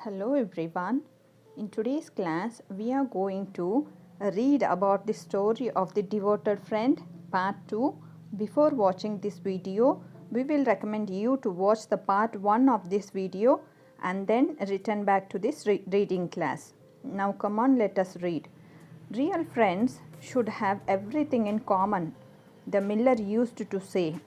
Hello everyone. In today's class, we are going to read about the story of the devoted friend part 2. Before watching this video, we will recommend you to watch the part 1 of this video and then return back to this reading class. Now come on, let us read. Real friends should have everything in common, the miller used to say.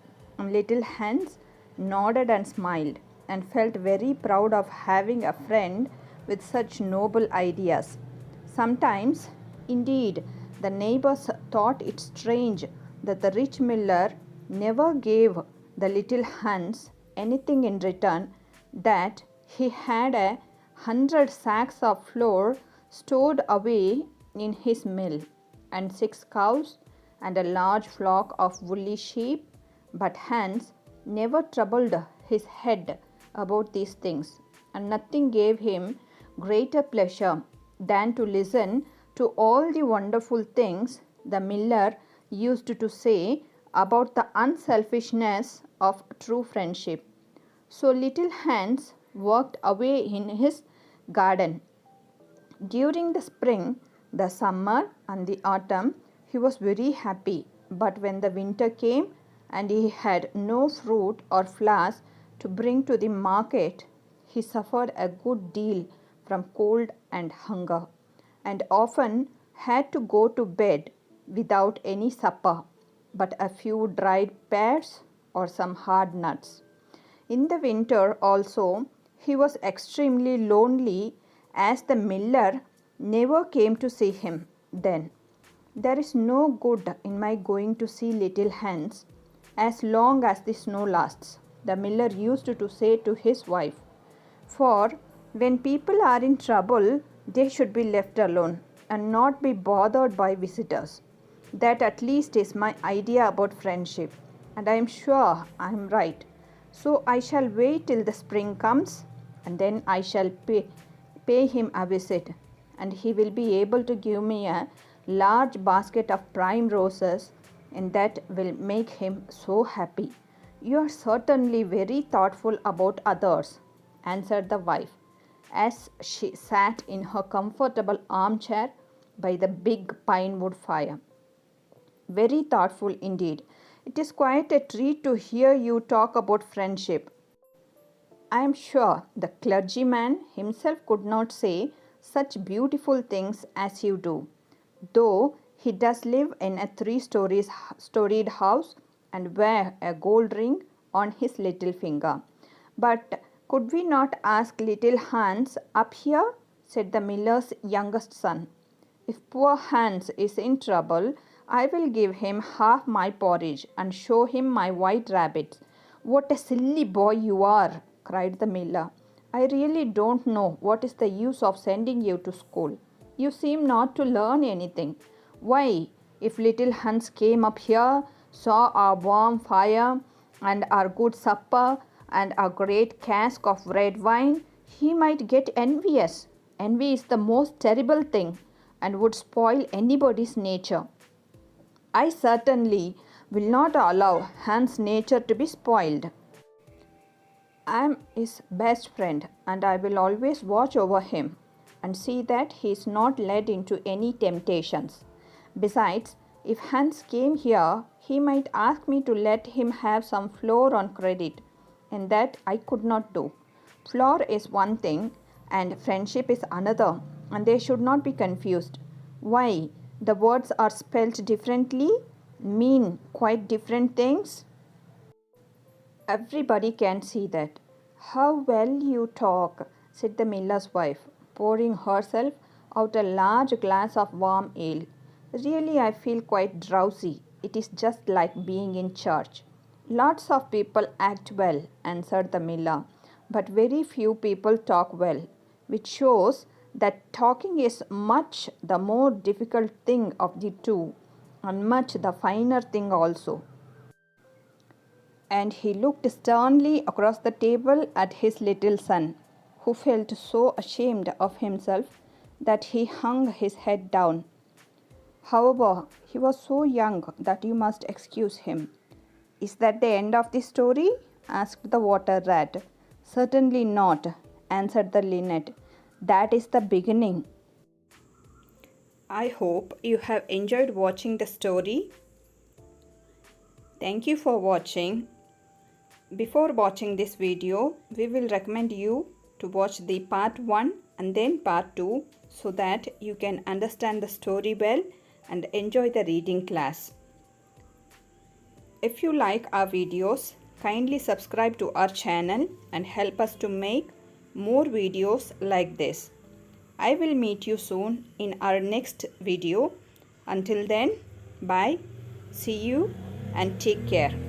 Little Hans nodded and smiled and felt very proud of having a friend with such noble ideas. Sometimes, indeed, the neighbors thought it strange that the rich miller never gave the little Hans anything in return, that he had 100 sacks of flour stored away in his mill, and 6 cows, and a large flock of woolly sheep. But Hans never troubled his head about these things, and nothing gave him greater pleasure than to listen to all the wonderful things the miller used to say about the unselfishness of true friendship. So little Hans worked away in his garden. During the spring, the summer, and the autumn, he was very happy. But when the winter came and he had no fruit or flowers to bring to the market, he suffered a good deal from cold and hunger, and often had to go to bed without any supper but a few dried pears or some hard nuts. In the winter also he was extremely lonely, as the miller never came to see him then. There is no good in my going to see little Hans as long as the snow lasts, the miller used to say to his wife, for when people are in trouble, they should be left alone and not be bothered by visitors. That at least is my idea about friendship, and I am sure I am right. So I shall wait till the spring comes, and then I shall pay him a visit, and he will be able to give me a large basket of prime roses, and that will make him so happy. You are certainly very thoughtful about others, answered the wife, as she sat in her comfortable armchair by the big pine wood fire. Very thoughtful indeed. It is quite a treat to hear you talk about friendship. I am sure the clergyman himself could not say such beautiful things as you do, though he does live in a 3-storied house and wear a gold ring on his little finger. But could we not ask little Hans up here? Said the miller's youngest son. If poor Hans is in trouble, I will give him half my porridge and show him my white rabbits. What a silly boy you are, cried the miller. I really don't know what is the use of sending you to school. You seem not to learn anything. Why, if little Hans came up here, saw our warm fire and our good supper and our great cask of red wine, he might get envious. Envy is the most terrible thing and would spoil anybody's nature. I certainly will not allow Hans' nature to be spoiled. I am his best friend, and I will always watch over him and see that he is not led into any temptations. Besides, if Hans came here, he might ask me to let him have some flour on credit, and that I could not do. Flour is one thing, and friendship is another, and they should not be confused. Why, the words are spelt differently, mean quite different things. Everybody can see that. How well you talk, said the miller's wife, pouring herself out a large glass of warm ale. Really, I feel quite drowsy. It is just like being in church. Lots of people act well, answered the miller, but very few people talk well, which shows that talking is much the more difficult thing of the two, and much the finer thing also. And he looked sternly across the table at his little son, who felt so ashamed of himself that he hung his head down. However, he was so young that you must excuse him. Is that the end of the story? Asked the water rat. Certainly not, answered the linnet. That is the beginning. I hope you have enjoyed watching the story. Thank you for watching. Before watching this video, we will recommend you to watch the part 1 and then part 2 so that you can understand the story well and enjoy the reading class. If you like our videos, kindly subscribe to our channel and help us to make more videos like this. I will meet you soon in our next video. Until then, bye, see you and take care.